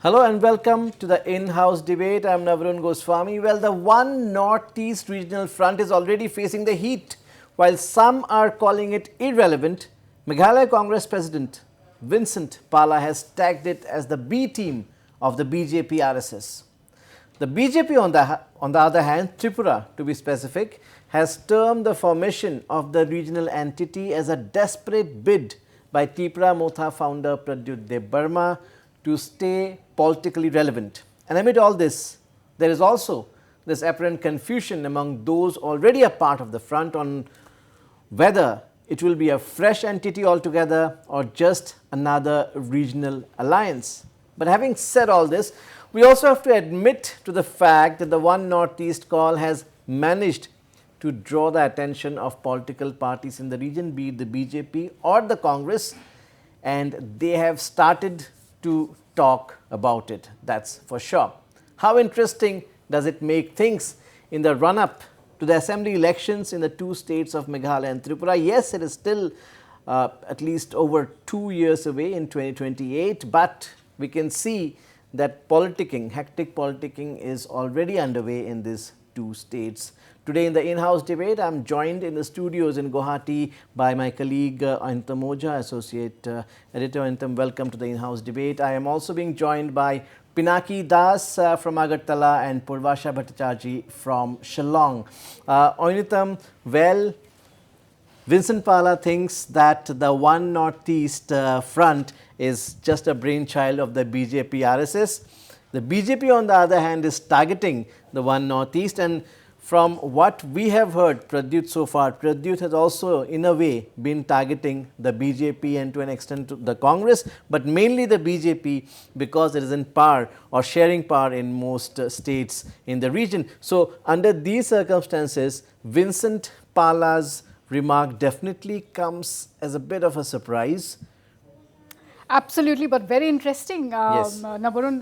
Hello and welcome to the in-house debate. I'm Navarun Goswami. Well, the one Northeast regional front is already facing the heat. While some are calling it irrelevant, Meghalaya Congress President Vincent Pala has tagged it as the B team of the BJP RSS. The BJP, on the other hand, Tripura to be specific, has termed the formation of the regional entity as a desperate bid by Tripura Motha founder Pradyut Debbarma to stay politically relevant. And amid all this, there is also this apparent confusion among those already a part of the front on whether it will be a fresh entity altogether or just another regional alliance. But having said all this, we also have to admit to the fact that the One Northeast call has managed to draw the attention of political parties in the region, be it the BJP or the Congress, and they have started to talk about it, that's for sure. How interesting does it make things in the run-up to the assembly elections in the two states of Meghalaya and Tripura? Yes, it is still at least over 2 years away in 2028, but we can see that politicking, hectic politicking is already underway in these two states. Today in the in-house debate, I am joined in the studios in Guwahati by my colleague Anitam Oja, Associate Editor. Anitam, welcome to the in-house debate. I am also being joined by Pinaki Das from Agartala and Purvasha Bhattacharjee from Shillong. Anitam, well, Vincent Pala thinks that the One Northeast front is just a brainchild of the BJP RSS. The BJP, on the other hand, is targeting the One Northeast, and from what we have heard, Pradyut so far, Pradyut has also in a way been targeting the BJP and to an extent the Congress, but mainly the BJP because it is in power or sharing power in most states in the region. So, under these circumstances, Vincent Pala's remark definitely comes as a bit of a surprise. Absolutely, but very interesting, Yes. Navarun,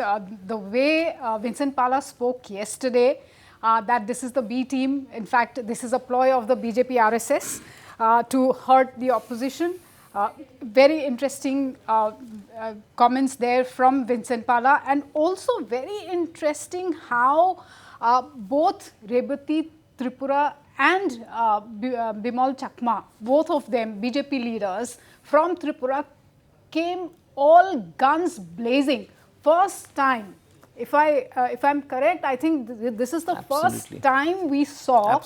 the way Vincent Pala spoke yesterday, that this is the B team. In fact, this is a ploy of the BJP RSS to hurt the opposition. Very interesting comments there from Vincent Pala, and also very interesting how both Rebati Tripura and Bimal Chakma, both of them BJP leaders from Tripura, came all guns blazing. First time, if I'm correct, I think this is the first time we saw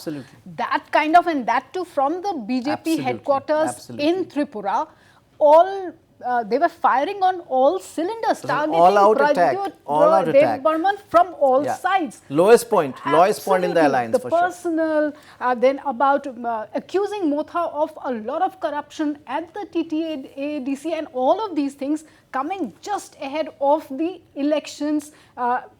that kind of, and that too from the BJP headquarters in Tripura. All they were firing on all cylinders, targeting Pradyut Debbarma from all sides. Lowest point in the alliance. The personal, then about accusing Motha of a lot of corruption at the TTADC, and all of these things coming just ahead of the elections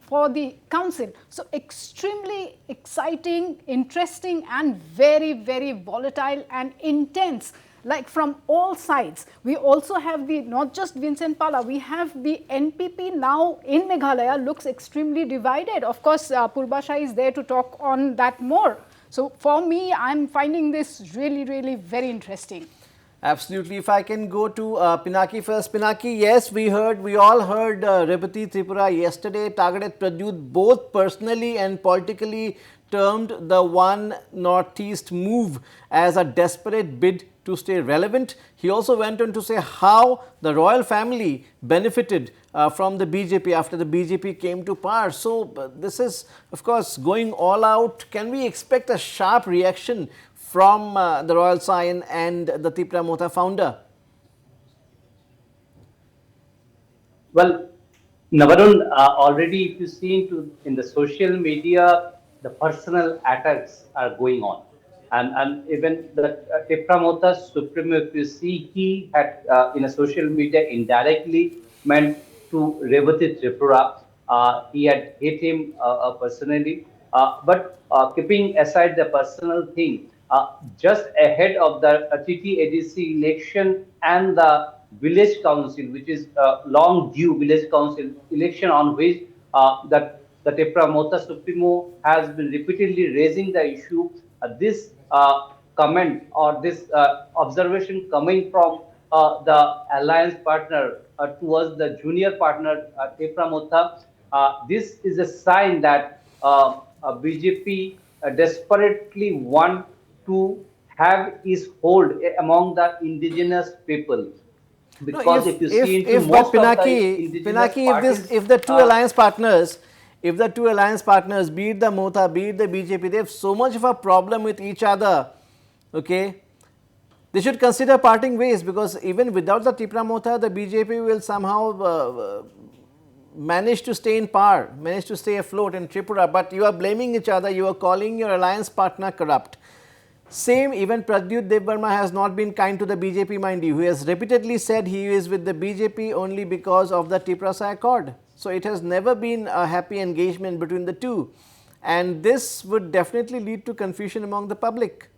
for the council. So extremely exciting, interesting, and very, very volatile and intense. Like from all sides. We also have the, not just Vincent Pala, we have the NPP now in Meghalaya looks extremely divided. Of course, Purvasha is there to talk on that more. So for me, I'm finding this really, really very interesting. Absolutely. If I can go to Pinaki first. Pinaki, yes, we all heard Rebati Tripura yesterday targeted Pradyut both personally and politically, termed the One Northeast move as a desperate bid to stay relevant. He also went on to say how the royal family benefited from the BJP after the BJP came to power. So, this is of course going all out. Can we expect a sharp reaction from the royal scion and the Tripura Motha founder? Well, Navarun, already if you see in the social media, the personal attacks are going on. And even the Tripura Motha Supremo, if you see, he had in a social media indirectly meant to Rebati Tripura. He had hit him personally. But keeping aside the personal thing, just ahead of the TTADC election and the village council, which is long due village council election, on which the Tripura Motha Supremo has been repeatedly raising the issue. This comment or this observation coming from the alliance partner towards the junior partner Tepramotha. This is a sign that BJP desperately want to have its hold among the indigenous people, No, because if you see into if but most of the indigenous Pinaki, parties, if the two alliance partners, if the two alliance partners, be it the Motha, be it the BJP, they have so much of a problem with each other, okay, they should consider parting ways, because even without the Tipra Motha, the BJP will somehow manage to stay in power, manage to stay afloat in Tripura. But you are blaming each other, you are calling your alliance partner corrupt. Same, even Pradyut Devvarma has not been kind to the BJP, mind you. He has repeatedly said he is with the BJP only because of the Tiprasa Accord. So it has never been a happy engagement between the two. And this would definitely lead to confusion among the public.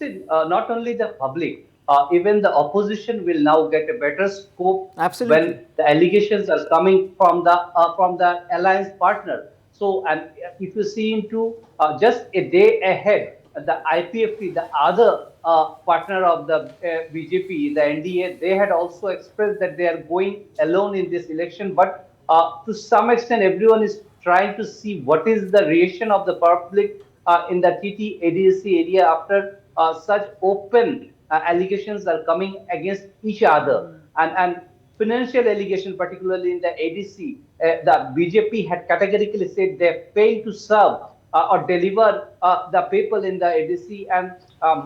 not only the public, even the opposition will now get a better scope Absolutely. when the allegations are coming from the alliance partner. So, and if you see into just a day ahead, the IPFT, the other partner of the BJP, the NDA, they had also expressed that they are going alone in this election. But to some extent, everyone is trying to see what is the reaction of the public in the TT ADSC area after such open allegations are coming against each other, and financial allegation, particularly in the ADC, the BJP had categorically said they failed to serve or deliver the people in the ADC, and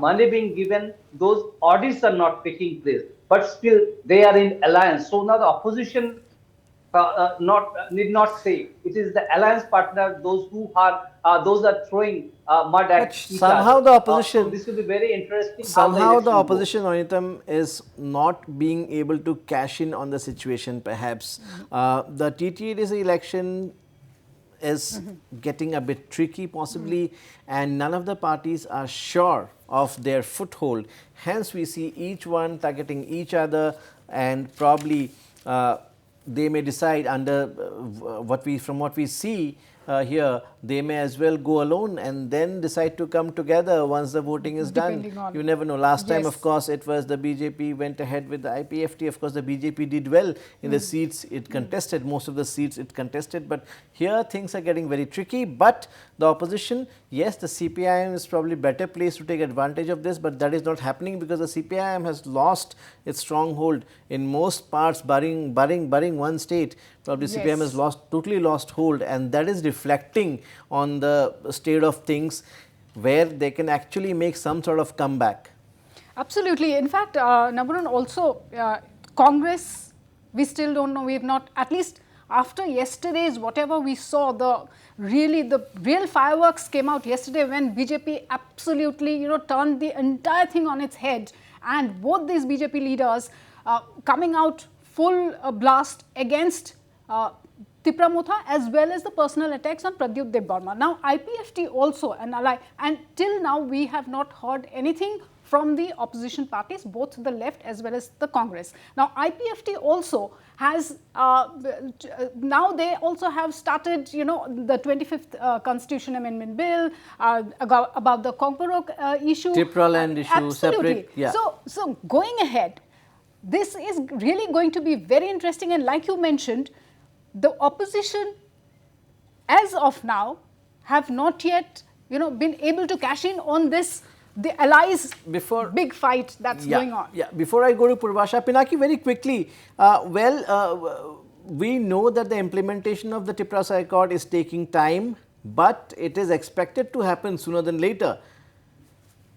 money being given, those audits are not taking place. But still, they are in alliance. So now the opposition not need not say it is the alliance partner, those are throwing mud But at each somehow other. the So opposition, this will be very interesting how the somehow the election goes. opposition, Anitam, is not being able to cash in on the situation perhaps. The TTADC election is getting a bit tricky possibly, and none of the parties are sure of their foothold. Hence we see each one targeting each other, and probably they may decide under from what we see here, they may as well go alone and then decide to come together once the voting is done. Depending on, You never know. Last time, of yes, course, it was the BJP went ahead with the IPFT. Of course, the BJP did well in the seats it contested, most of the seats it contested. But here things are getting very tricky. But the opposition, yes, the CPIM is probably better placed to take advantage of this, but that is not happening because the CPIM has lost its stronghold in most parts, barring one state. Probably CPIM has yes. totally lost hold, and that is reflecting on the state of things where they can actually make some sort of comeback. Absolutely. In fact, Nabaran, also Congress, we still don't know. We have not, at least after yesterday's whatever we saw, the real fireworks came out yesterday when BJP absolutely turned the entire thing on its head, and both these BJP leaders coming out full blast against Tipra Motha as well as the personal attacks on Pradyut Devvarma. Now, IPFT also an ally, and till now we have not heard anything from the opposition parties, both the left as well as the Congress. Now, IPFT also has, now they also have started, the 25th Constitution Amendment Bill, about the Kongporok issue. Tipra land issue, absolutely. separate. Yeah. So going ahead, this is really going to be very interesting, and like you mentioned, the opposition as of now have not yet been able to cash in on this, the allies big fight that's going on. Yeah, before I go to Purvasha, Pinaki, very quickly, we know that the implementation of the Tiprasa Accord is taking time, but it is expected to happen sooner than later.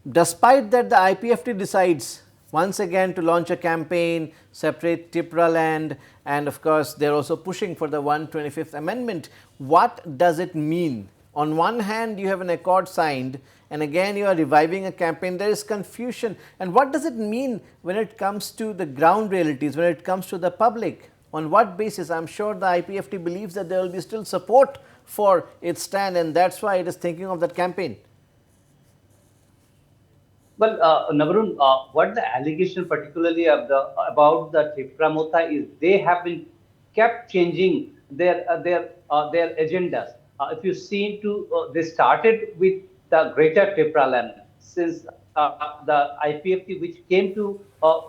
Despite that, the IPFT decides once again to launch a campaign, separate Tipra land, and of course, they are also pushing for the 125th Amendment. What does it mean? On one hand, you have an accord signed, and again you are reviving a campaign. There is confusion. And what does it mean when it comes to the ground realities, when it comes to the public? On what basis? I am sure the IPFT believes that there will be still support for its stand, and that's why it is thinking of that campaign. Well, Navarun, what the allegation particularly about the Tipramotha is, they have been kept changing their agendas. If you see they started with the Greater Tipraland, since the IPFT, which came to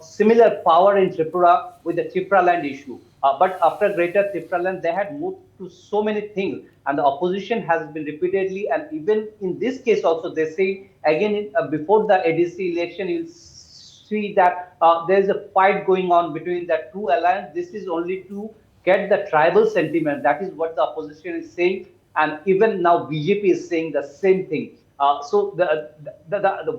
similar power in Tripura with the Tripraland issue. But after Greater Tripraland, they had moved to so many things, and the opposition has been repeatedly, and even in this case also, they say again before the ADC election, you'll see that there is a fight going on between the two alliances. This is only to get the tribal sentiment. That is what the opposition is saying, and even now BJP is saying the same thing. So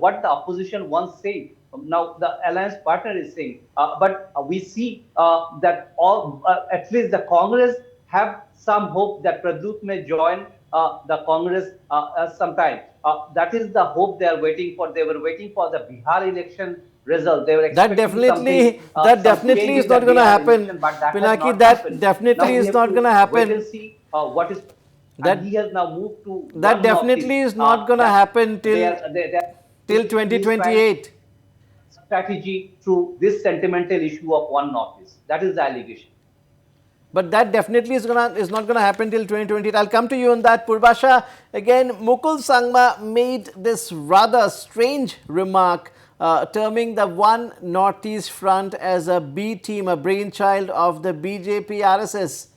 what the opposition once said, now the alliance partner is saying. But we see that all, at least the Congress have some hope that Pradyut may join the Congress sometime. That is the hope they are waiting for. They were waiting for the Bihar election result. They were That expecting definitely, something, some change is in the not going to Bihar happen, election, but that has Pinaki. not That happened. Now definitely we is have not going to to wait and happen. see what is, and That he has now moved to that one northeast. definitely is not going to That happen they till are they are till he's trying 2028. strategy through this sentimental issue of one northeast. That is the allegation. But that definitely is not gonna happen till 2028. I'll come to you on that, Purbasha. Again, Mukul Sangma made this rather strange remark, terming the One Northeast Front as a B team, a brainchild of the BJP RSS.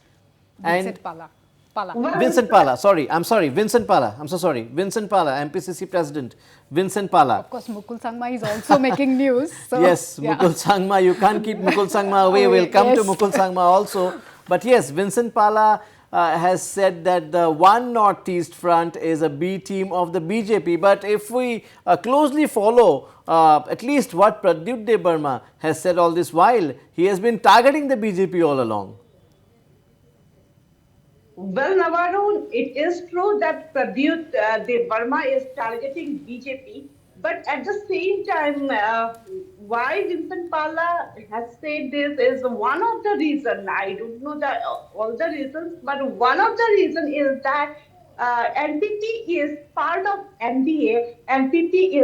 And Vincent Pala. Pala. Vincent Pala, sorry, I'm sorry, Vincent Pala, I'm so sorry, Vincent Pala, MPCC President, Vincent Pala. Of course, Mukul Sangma is also making news. So, Yes, yeah. Mukul Sangma, you can't keep Mukul Sangma away. We'll come to Yes. Mukul Sangma also. But yes, Vincent Pala has said that the One Northeast Front is a B team of the BJP. But if we closely follow at least what Pradyut Debarma has said all this while, he has been targeting the BJP all along. Well, Navarro, it is true that Pradyut Devarma is targeting BJP, but at the same time, why Vincent Pala has said this is one of the reasons. I don't know all the reasons, but one of the reasons is that NPP is part of NDA. NPP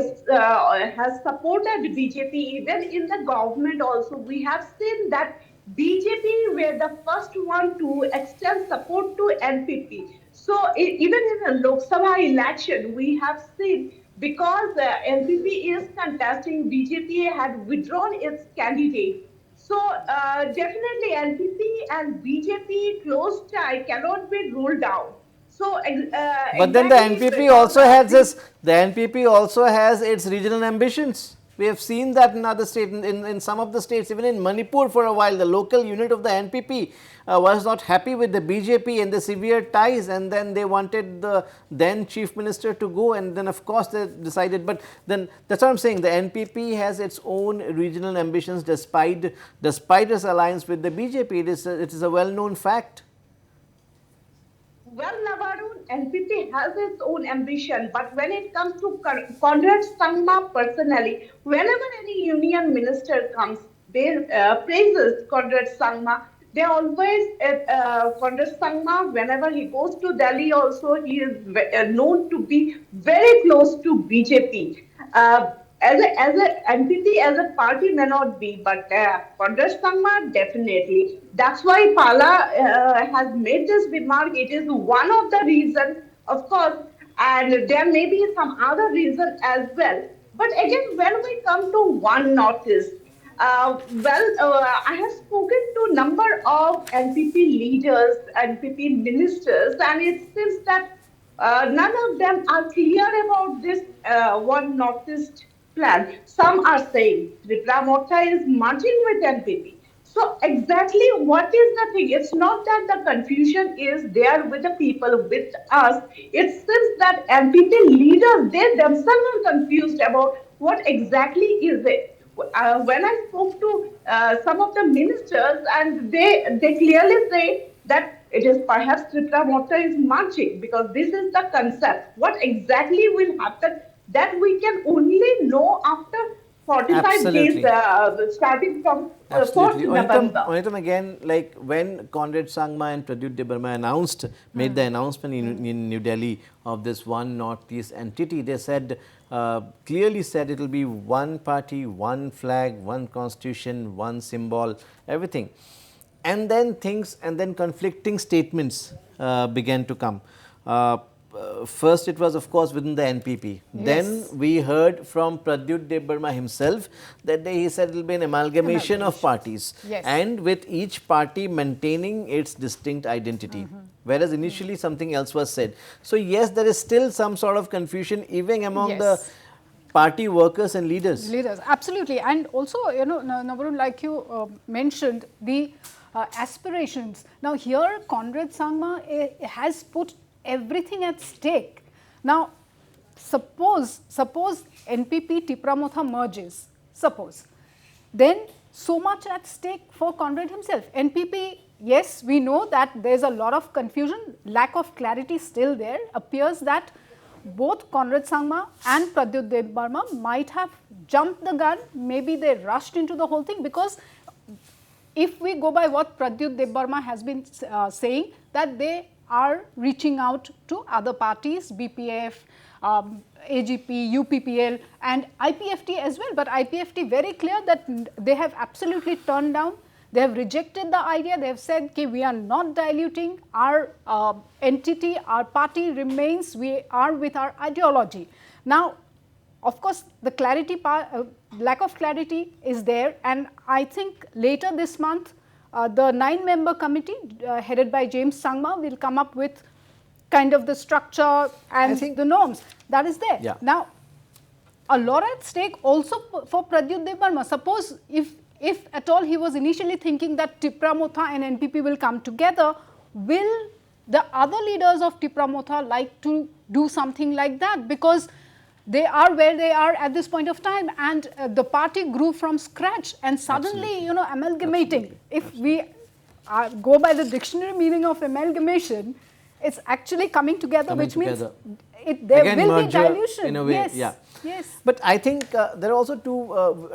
has supported BJP even in the government. Also, we have seen that BJP were the first one to extend support to NPP. So even in the Lok Sabha election, we have seen because NPP is contesting, BJP had withdrawn its candidate. So definitely NPP and BJP close tie cannot be ruled out. So But then the exactly NPP because also has this. this, the NPP also has its regional ambitions. We have seen that in other states, in some of the states, even in Manipur for a while, the local unit of the NPP was not happy with the BJP and the severe ties, and then they wanted the then chief minister to go, and then of course they decided. But then that's what I'm saying, the NPP has its own regional ambitions despite its alliance with the BJP. It is a well-known fact. Well, Navarro, NPP has its own ambition, but when it comes to Conrad Sangma personally, whenever any union minister comes, they praises Conrad Sangma. They always, Conrad Sangma, whenever he goes to Delhi also, he is known to be very close to BJP. As a entity, as a party may not be, but Congress Sangma definitely. That's why Pala has made this remark. It is one of the reasons, of course, and there may be some other reason as well. But again, when we come to one notice, I have spoken to number of NPP leaders, NPP ministers, and it seems that none of them are clear about this one Northeast plan. Some are saying Tripura Morcha is merging with NPP. So exactly what is the thing? It's not that the confusion is there with the people, with us. It seems that NPP leaders, they themselves are confused about what exactly is it. When I spoke to some of the ministers, and they clearly say that it is perhaps Tripura Morcha is marching because this is the concept. What exactly will happen that we can only know after 45 days Absolutely. starting from 4th Absolutely. November. Onitam again, like when Conrad Sangma and Pradyut Debarma made the announcement in New Delhi of this one Northeast entity, they said, clearly said it will be one party, one flag, one constitution, one symbol, everything. And then conflicting statements began to come. first it was of course within the NPP. Then Yes. we heard from Pradyut Debbarma himself that day he said it will be an amalgamation of parties, Yes. and with each party maintaining its distinct identity. Whereas initially something else was said. So yes, there is still some sort of confusion even among the Yes. party workers and leaders. Leaders, absolutely. And also, you know, Navarun, like you mentioned, the aspirations. Now, here, Conrad Sangma has put everything at stake. Now, suppose NPP Tipramotha merges, suppose, then so much at stake for Conrad himself. NPP, yes, we know that there is a lot of confusion, lack of clarity still there. Appears that both Conrad Sangma and Pradyut Debbarma might have jumped the gun, maybe they rushed into the whole thing, because if we go by what Pradyut Debbarma has been saying, that they are reaching out to other parties, BPF, AGP, UPPL and IPFT as well, but IPFT very clear that they have absolutely turned down. They have rejected the idea. They have said, okay, we are not diluting our entity, our party remains, we are with our ideology. Now, of course, the clarity lack of clarity is there, and I think later this month, the 9-member committee headed by James Sangma will come up with kind of the structure and the norms that is there. Yeah. Now, a lot at stake also for Pradyut Debbarma. Suppose if at all he was initially thinking that Tipramotha and NPP will come together, will the other leaders of Tipramotha like to do something like that? Because they are where they are at this point of time, and the party grew from scratch, and suddenly, you know, amalgamating. If we go by the dictionary meaning of amalgamation, it's actually coming together, which means there Again, will be dilution. In a way, yes. yeah. Yes. But I think there are also two,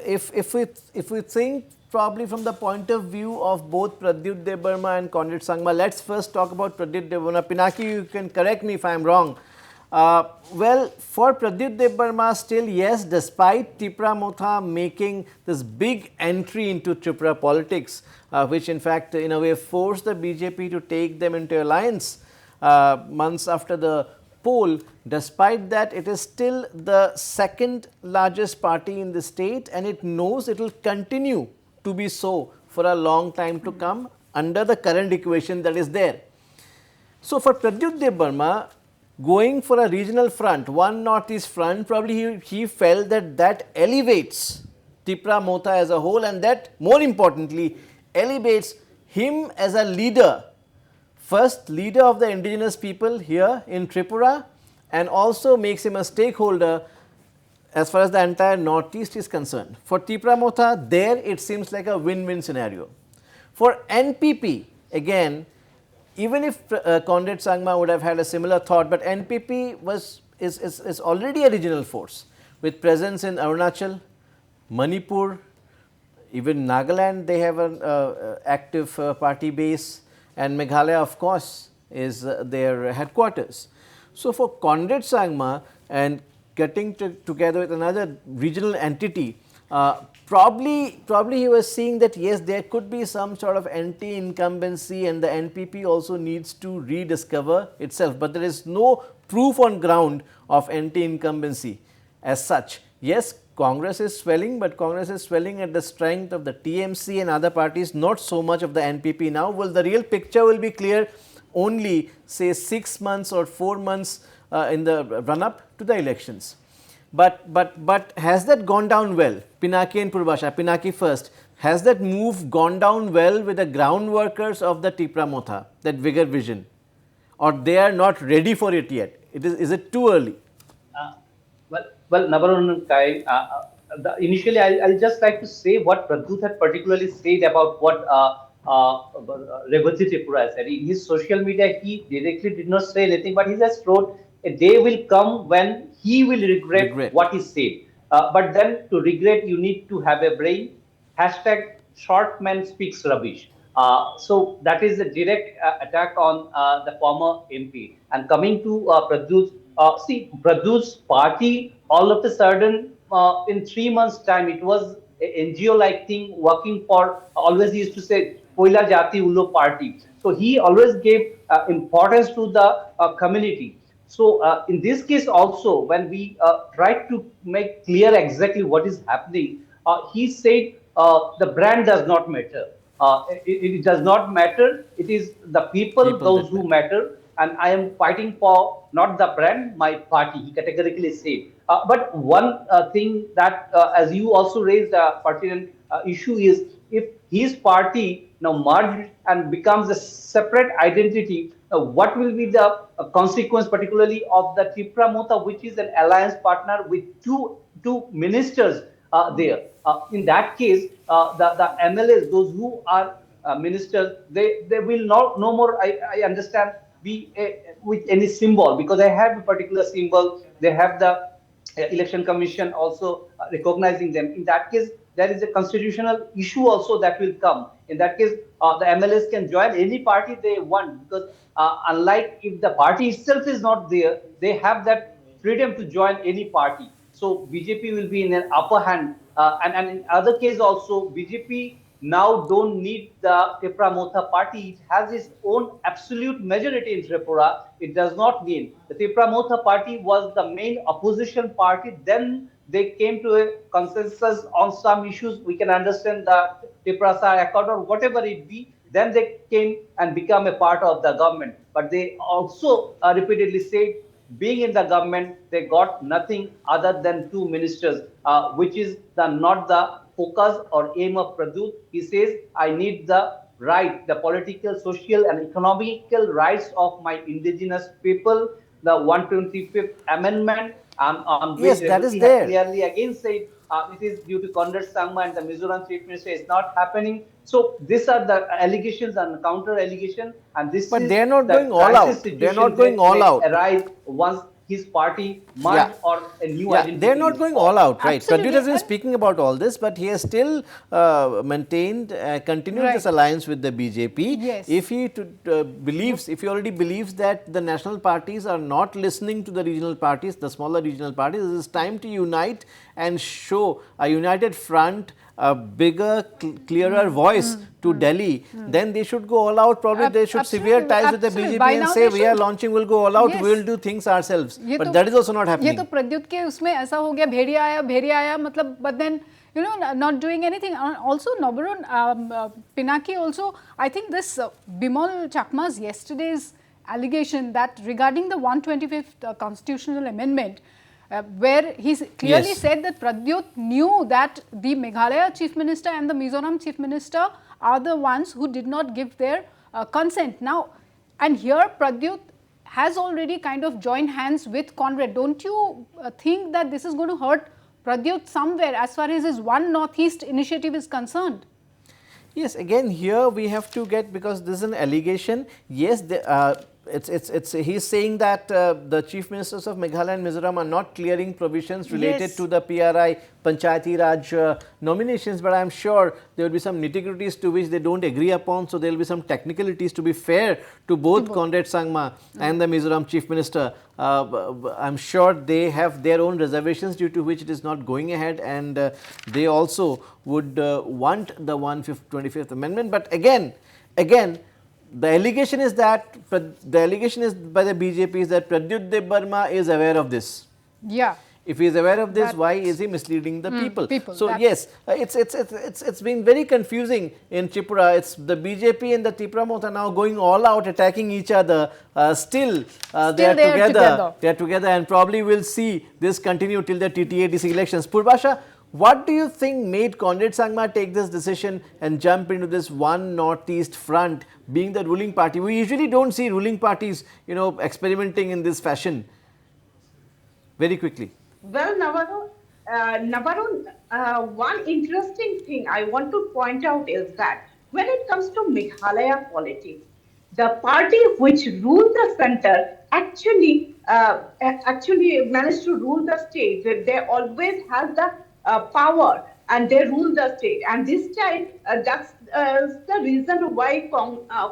if we think probably from the point of view of both Pradyut Debbarma and Conrad Sangma, let's first talk about Pradyut Debbarma. Pinaki, you can correct me if I am wrong. Well, for Pradyut Debbarma still, yes, despite Tipramotha making this big entry into Tripura politics, which in fact in a way forced the BJP to take them into alliance months after the poll, despite that it is still the second largest party in the state, and it knows it will continue to be so for a long time to come under the current equation that is there. So, for Pradyut Debbarma, going for a regional front, one northeast front, probably he felt that that elevates Tipramotha as a whole, and that more importantly elevates him as a leader, first leader of the indigenous people here in Tripura, and also makes him a stakeholder as far as the entire northeast is concerned. For Tipramotha, there it seems like a win-win scenario. For NPP, again, even if Conrad Sangma would have had a similar thought, but NPP is already a regional force with presence in Arunachal, Manipur, even Nagaland. They have an active party base, and Meghalaya, of course, is their headquarters. So, for Conrad Sangma and getting together with another regional entity, probably he was seeing that yes, there could be some sort of anti-incumbency, and the NPP also needs to rediscover itself, but there is no proof on ground of anti-incumbency as such. Yes, Congress is swelling, but Congress is swelling at the strength of the TMC and other parties, not so much of the NPP now. Well, the real picture will be clear only say 6 months or 4 months in the run up to the elections. But has that gone down well? Pinaki and Purvasha, Pinaki first. Has that move gone down well with the ground workers of the Tipramotha, that vigor vision? Or they are not ready for it yet? Is it too early? Well, Navarun Kai, initially I'll just like to say what Pradyut had particularly said about what Revati Tripura said. In his social media, he directly did not say anything, but he just wrote, a day will come when he will regret what he said. But then to regret, you need to have a brain. Hashtag short man speaks rubbish. So that is a direct attack on the former MP. And coming to Pradyut, see, Pradyut's party, all of a sudden, in 3 months' time, it was an NGO-like thing working for, always he used to say, Koila Jati Ulo party. So he always gave importance to the community. So in this case also, when we tried to make clear exactly what is happening, he said the brand does not matter. It does not matter. It is the people, People those that who matter. matter, and I am fighting for not the brand, my party. He categorically said. But one thing that, as you also raised a pertinent issue, is if his party now merged and becomes a separate identity, what will be the consequence, particularly of the Tripura Mota, which is an alliance partner with two ministers there. In that case, the MLAs, those who are ministers, they will not no more. I understand be with any symbol, because they have a particular symbol. They have the election commission also recognizing them. In that case, there is a constitutional issue also that will come. In that case, the MLAs can join any party they want, because unlike if the party itself is not there, they have that freedom to join any party. So BJP will be in an upper hand. And in other case also, BJP now don't need the Tripura Motha party. It has its own absolute majority in Tripura. It does not need. The Tripura Motha party was the main opposition party. Then they came to a consensus on some issues. We can understand the Tripura Accord or whatever it be. Then they came and become a part of the government. But they also repeatedly said, being in the government, they got nothing other than two ministers, which is not the focus or aim of Pradyut. He says, I need the right, the political, social, and economical rights of my indigenous people, the 125th Amendment, on which Yes, that is Revati had there. clearly again said it is due to Conrad Sangma and the Mizoram Chief Minister is not happening. So these are the allegations and counter allegation, and this But is they are not the going all crisis out. They are not situation going that all may out. arise once his party Yeah. merge or a new Yeah, they're identity not is going all formed. out, right? Pradyut Absolutely. has been speaking about all this, but he has still maintained, continued this Right. alliance with the BJP. Yes. If he believes, if he already believes that the national parties are not listening to the regional parties, the smaller regional parties, it is time to unite and show a united front, a bigger, clearer voice to Delhi. Then they should go all out. Probably they should sever ties with the absolutely. BJP By and now say they we are should. launching, we'll go all out, Yes. we'll do things ourselves. ये But तो- that is also not happening. ये तो प्रद्युत के उसमें ऐसा हो गया, भेड़िया आया मतलब, but then not doing anything. Also Nabarun, Pinaki also, I think this Bimal Chakma's yesterday's allegation that regarding the 125th constitutional amendment, where he clearly Yes. said that Pradyut knew that the Meghalaya Chief Minister and the Mizoram Chief Minister are the ones who did not give their consent. Now, and here Pradyut has already kind of joined hands with Conrad. Don't you think that this is going to hurt Pradyut somewhere as far as his One Northeast initiative is concerned? Yes, again here we have to get, because this is an allegation. Yes, he's saying that the chief ministers of Meghalaya and Mizoram are not clearing provisions related Yes. to the PRI Panchayati Raj nominations, but I am sure there will be some nitty-gritties to which they don't agree upon. So there will be some technicalities, to be fair to both Conrad Sangma and the Mizoram chief minister. I am sure they have their own reservations due to which it is not going ahead, and they also would want the 125th amendment. But again, the allegation is that by the BJP is that Pradyut Debbarma is aware of this. Yeah. If he is aware of this, That- why is he misleading the people? So that- yes, it's been very confusing in Tripura. It's the BJP and the Tripura Motha now going all out, attacking each other. Still, they are together. They are together, and probably will see this continue till the TTADC elections. Purbasha, what do you think made Conrad Sangma take this decision and jump into this One Northeast front, being the ruling party? We usually don't see ruling parties, experimenting in this fashion. Very quickly. Well, Navarun, one interesting thing I want to point out is that when it comes to Meghalaya politics, the party which ruled the center actually managed to rule the state. They always have the power and they rule the state. And this time, that's the reason why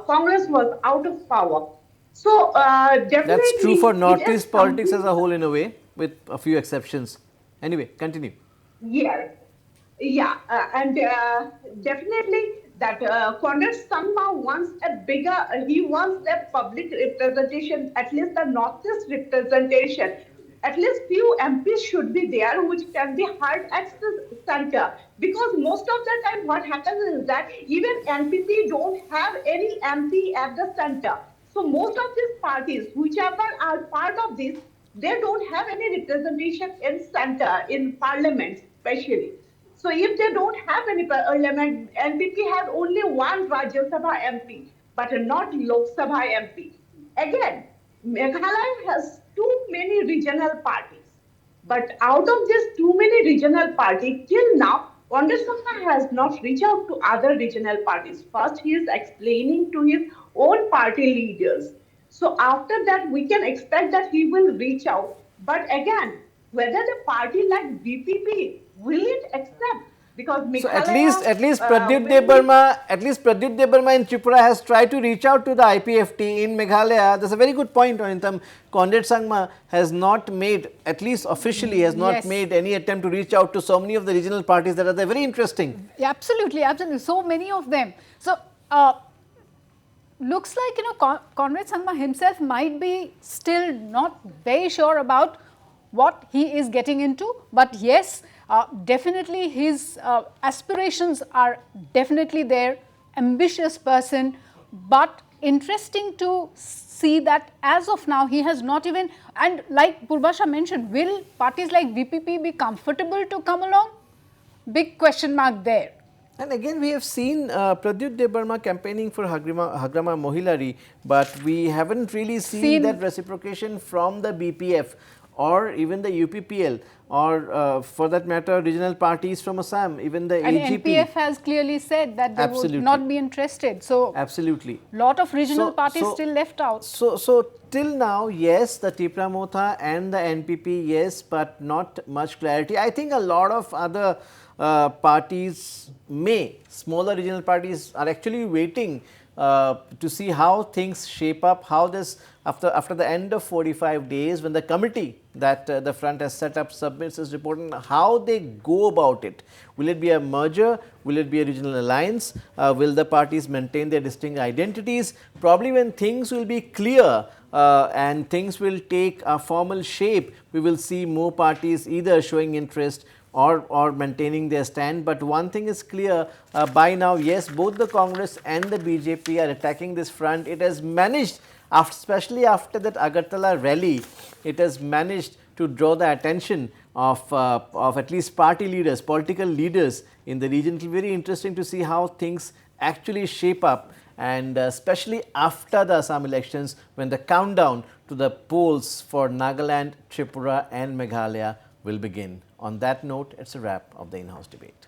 Congress was out of power. So definitely, That's true for it is Northeast politics as something- a whole, in a way, with a few exceptions. Anyway, continue. Yes, yeah, and definitely that Conrad Sangma wants a bigger, he wants the public representation, at least the Northeast representation. At least few MPs should be there which can be heard at the center. Because most of the time what happens is that even NPP don't have any MP at the center. So most of these parties, whichever are part of this, they don't have any representation in center, in parliament especially. So if they don't have any parliament, NPP has only one Rajya Sabha MP, but not Lok Sabha MP. Again, Meghalaya has too many regional parties. But out of these too many regional parties, till now, Congress has not reached out to other regional parties. First, he is explaining to his own party leaders. So after that, we can expect that he will reach out. But again, whether the party like BPP will it accept? Because So Meghalaya at least will be Pradeep Debarma in Tripura has tried to reach out to the IPFT in Meghalaya. That's a very good point, Anitam. Conrad Sangma has not made, at least officially, has not Yes. made any attempt to reach out to so many of the regional parties that are there. Very interesting. Yeah, absolutely, absolutely. So many of them. So, looks like, Conrad Sangma himself might be still not very sure about what he is getting into. But yes, definitely his aspirations are definitely there. Ambitious person, but interesting to see that as of now he has not even, and like Purbasha mentioned, will parties like VPP be comfortable to come along? Big question mark there. And again, we have seen Pradyut Debarma campaigning for Hagrama Mohilari, but we haven't really seen that reciprocation from the BPF or even the UPPL or for that matter regional parties from Assam, even the And AGP. NPF has clearly said that they Absolutely. would not be interested. So, Absolutely. lot of regional parties still left out. So till now, yes, the Tipra Motha and the NPP, yes, but not much clarity. I think a lot of other parties smaller regional parties are actually waiting to see how things shape up, how this, after the end of 45 days, when the committee that the front has set up submits its report, and how they go about it. Will it be a merger? Will it be a regional alliance? Will the parties maintain their distinct identities? Probably when things will be clear and things will take a formal shape, we will see more parties either showing interest or maintaining their stand. But one thing is clear by now, yes, both the Congress and the BJP are attacking this front. It has managed, especially after that Agartala rally, it has managed to draw the attention of at least party leaders, political leaders in the region. It will be very interesting to see how things actually shape up, and especially after the Assam elections, when the countdown to the polls for Nagaland, Tripura and Meghalaya will begin. On that note, it's a wrap of the in-house debate.